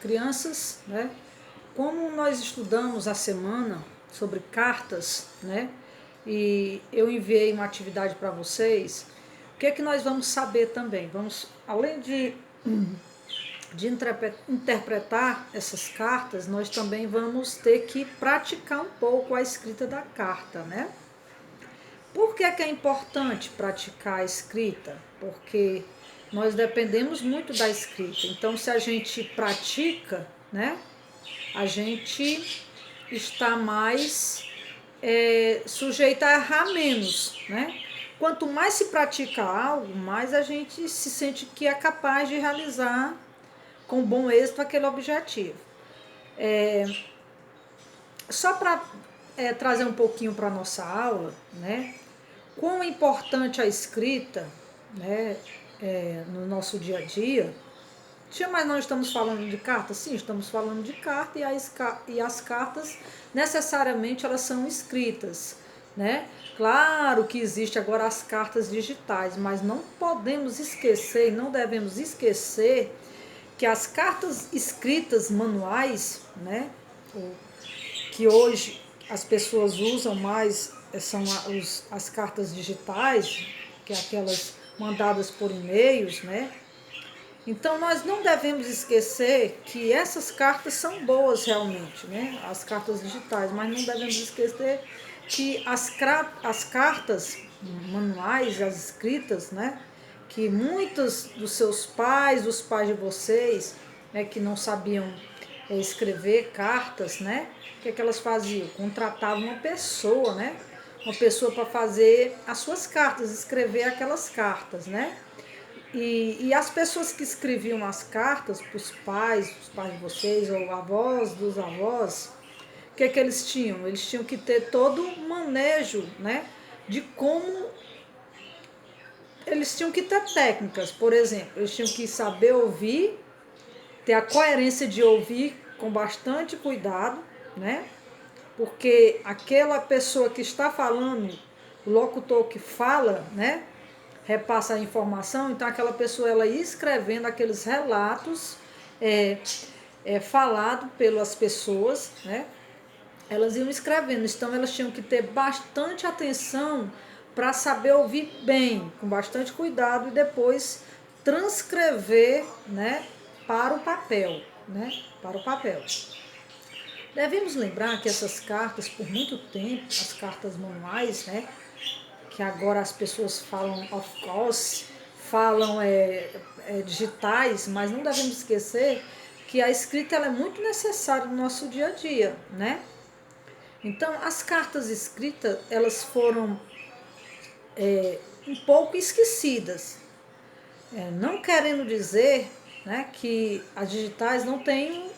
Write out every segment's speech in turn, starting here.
crianças, né? Como nós estudamos a semana sobre cartas, né? E eu enviei uma atividade para vocês. O que é que nós vamos saber também? Vamos, além de interpretar essas cartas, nós também vamos ter que praticar um pouco a escrita da carta, né? Por que é importante praticar a escrita? Porque nós dependemos muito da escrita. Então, se a gente pratica, né, a gente está mais sujeito a errar menos, né? Quanto mais se pratica algo, mais a gente se sente que é capaz de realizar com bom êxito aquele objetivo. Só para trazer um pouquinho para a nossa aula, né? Quão importante a escrita, né, no nosso dia a dia. Mas nós estamos falando de carta? Sim, estamos falando de carta e as cartas necessariamente elas são escritas, né? Claro que existe agora as cartas digitais, mas não podemos esquecer, não devemos esquecer que as cartas escritas manuais, né, que hoje as pessoas usam mais são as cartas digitais, que é aquelas mandadas por e-mails, né? Então nós não devemos esquecer que essas cartas são boas realmente, né? As cartas digitais, mas não devemos esquecer que as cartas manuais, as escritas, né? Que muitos dos seus pais, dos pais de vocês, né, que não sabiam escrever cartas, né? O que é que elas faziam? Contratavam uma pessoa, né? Uma pessoa para fazer as suas cartas, escrever aquelas cartas, né? E as pessoas que escreviam as cartas para os pais de vocês, ou avós dos avós, o que é que eles tinham? Eles tinham que ter todo um manejo, né? De como eles tinham que ter técnicas, por exemplo, eles tinham que saber ouvir, ter a coerência de ouvir com bastante cuidado, né? Porque aquela pessoa que está falando, o locutor que fala, né? Repassa a informação, então aquela pessoa ela ia escrevendo aqueles relatos falado pelas pessoas, né? Elas iam escrevendo, então elas tinham que ter bastante atenção para saber ouvir bem, com bastante cuidado e depois transcrever, né, para o papel, né, para o papel. Devemos lembrar que essas cartas, por muito tempo, as cartas manuais, né, que agora as pessoas falam of course, falam digitais, mas não devemos esquecer que a escrita ela é muito necessária no nosso dia a dia, né? Então, as cartas escritas, elas foram um pouco esquecidas, não querendo dizer, né, que as digitais não tem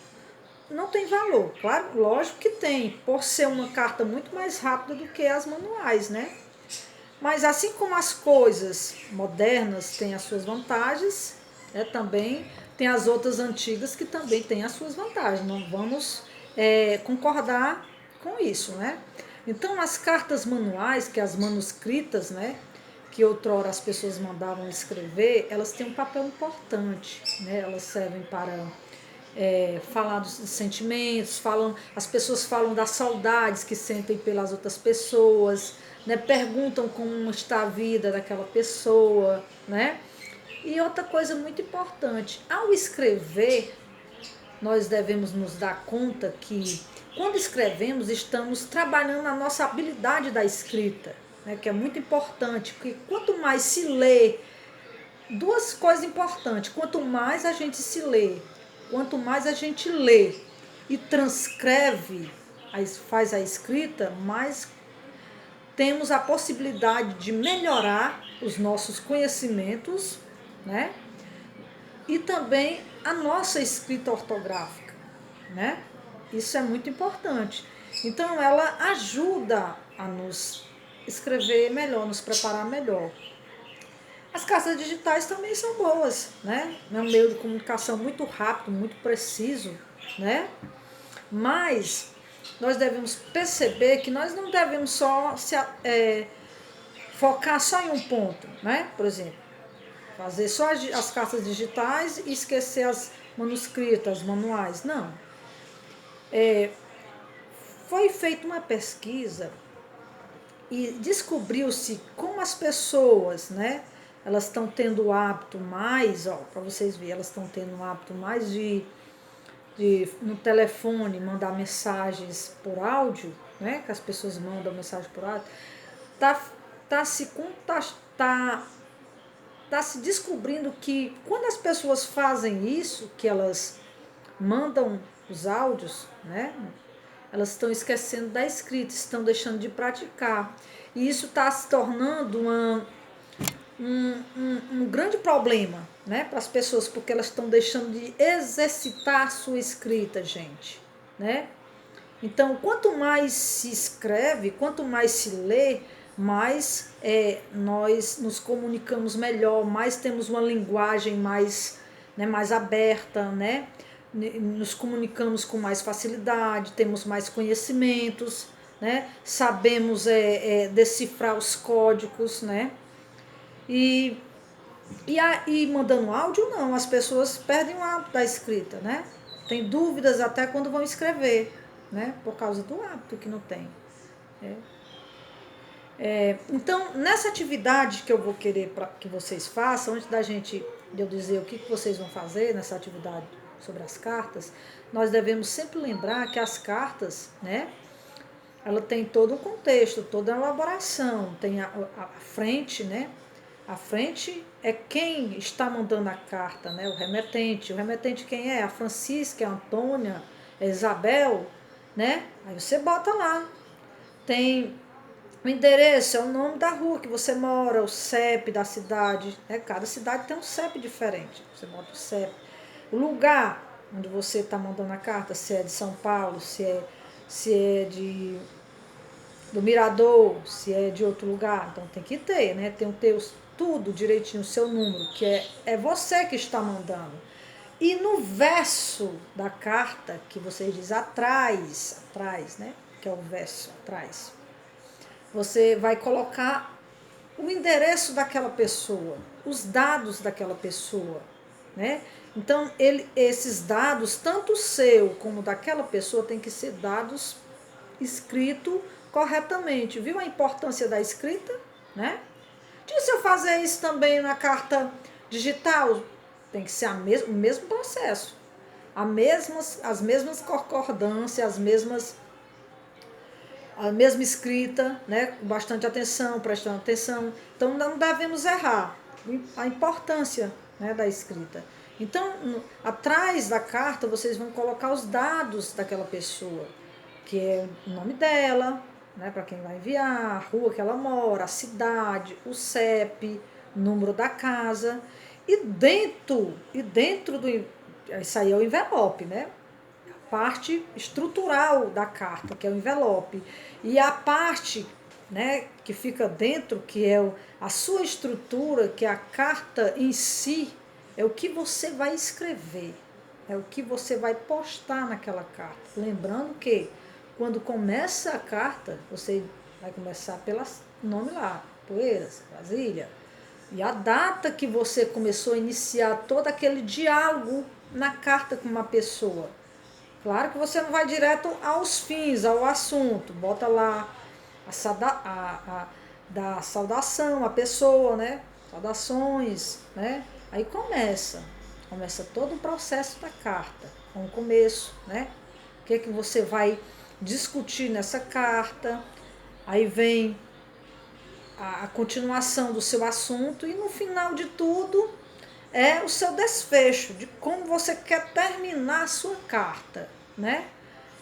valor. Claro, lógico que tem, por ser uma carta muito mais rápida do que as manuais, né? Mas assim como as coisas modernas têm as suas vantagens, também tem as outras antigas que também têm as suas vantagens. Não vamos concordar com isso, né? Então as cartas manuais, que as manuscritas, né, que outrora as pessoas mandavam escrever, elas têm um papel importante, né? Elas servem para falar dos sentimentos, as pessoas falam das saudades que sentem pelas outras pessoas, né? Perguntam como está a vida daquela pessoa, né? E outra coisa muito importante, ao escrever, nós devemos nos dar conta que quando escrevemos estamos trabalhando a nossa habilidade da escrita, né? Que é muito importante, porque quanto mais se lê, duas coisas importantes, quanto mais a gente se lê, quanto mais a gente lê e transcreve, faz a escrita, mais temos a possibilidade de melhorar os nossos conhecimentos, né? E também a nossa escrita ortográfica, né? Isso é muito importante. Então ela ajuda a nos escrever melhor, nos preparar melhor. As cartas digitais também são boas, né? É um meio de comunicação muito rápido, muito preciso, né? Mas nós devemos perceber que nós não devemos só focar só em um ponto, né? Por exemplo, fazer só as cartas digitais e esquecer as manuscritas, manuais. Não. Foi feita uma pesquisa e descobriu-se como as pessoas, né, elas estão tendo o hábito mais, ó, para vocês verem, elas estão tendo um hábito mais de no telefone mandar mensagens por áudio, né, que as pessoas mandam mensagem por áudio, tá se descobrindo que quando as pessoas fazem isso, que elas mandam os áudios, né, elas estão esquecendo da escrita, estão deixando de praticar. E isso está se tornando um grande problema, né, para as pessoas, porque elas estão deixando de exercitar a sua escrita, gente, né? Então, quanto mais se escreve, quanto mais se lê, mais nós nos comunicamos melhor, mais temos uma linguagem mais, né, mais aberta, né? Nos comunicamos com mais facilidade, temos mais conhecimentos, né? Sabemos decifrar os códigos, né? E mandando áudio, não, as pessoas perdem o hábito da escrita, né? Tem dúvidas até quando vão escrever, né? Por causa do hábito que não tem. Então, nessa atividade que eu vou querer que vocês façam, antes de eu dizer o que vocês vão fazer nessa atividade sobre as cartas, nós devemos sempre lembrar que as cartas, né? Ela tem todo um contexto, toda a elaboração, tem a frente, né? A frente é quem está mandando a carta, né? O remetente. O remetente quem é? A Francisca, a Antônia, a Isabel, né? Aí você bota lá. Tem o endereço, é o nome da rua que você mora, o CEP da cidade, né? Cada cidade tem um CEP diferente. Você bota o CEP. O lugar onde você está mandando a carta, se é de São Paulo, se é do Mirador, se é de outro lugar, então tem que ter, né? Tem que ter tudo direitinho, o seu número, que é você que está mandando. E no verso da carta, que você diz atrás, né? Que é o verso atrás, você vai colocar o endereço daquela pessoa, os dados daquela pessoa, né? Então, esses dados, tanto o seu como daquela pessoa, tem que ser dados escritos corretamente. Viu a importância da escrita, né? Se eu fazer isso também na carta digital, tem que ser o mesmo processo. As mesmas concordâncias, a mesma escrita, né, com bastante atenção, prestando atenção. Então, não devemos errar a importância, né, da escrita. Então, atrás da carta, vocês vão colocar os dados daquela pessoa, que é o nome dela, né, para quem vai enviar, a rua que ela mora, a cidade, o CEP, o número da casa. E dentro do... Isso aí é o envelope, né? Parte estrutural da carta, que é o envelope, e a parte, né, que fica dentro, que é a sua estrutura, que é a carta em si, é o que você vai escrever, é o que você vai postar naquela carta. Lembrando que quando começa a carta, você vai começar pelo nome lá, Poeiras, Brasília, e a data que você começou a iniciar todo aquele diálogo na carta com uma pessoa. Claro que você não vai direto aos fins, ao assunto. Bota lá da saudação à pessoa, né? Saudações, né? Aí começa todo o processo da carta, com o começo, né? O que você vai discutir nessa carta. Aí vem a continuação do seu assunto e no final de tudo é o seu desfecho, de como você quer terminar a sua carta, né?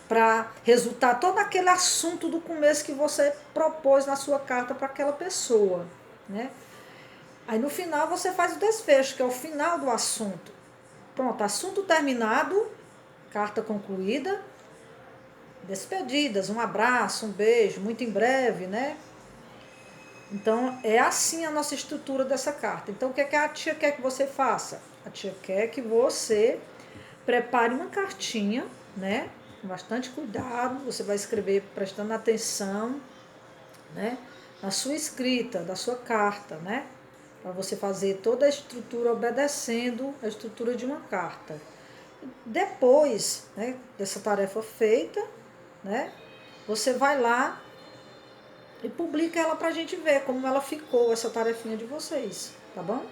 Para resultar todo aquele assunto do começo que você propôs na sua carta para aquela pessoa, né? Aí no final você faz o desfecho, que é o final do assunto. Pronto, assunto terminado, carta concluída, despedidas, um abraço, um beijo, muito em breve, né? Então, é assim a nossa estrutura dessa carta. Então, o que a tia quer que você faça? A tia quer que você prepare uma cartinha, né? Com bastante cuidado, você vai escrever prestando atenção, né? Na sua escrita, da sua carta, né? para você fazer toda a estrutura obedecendo a estrutura de uma carta. Depois, né, dessa tarefa feita, né, você vai lá e publica ela para a gente ver como ela ficou, essa tarefinha de vocês, tá bom?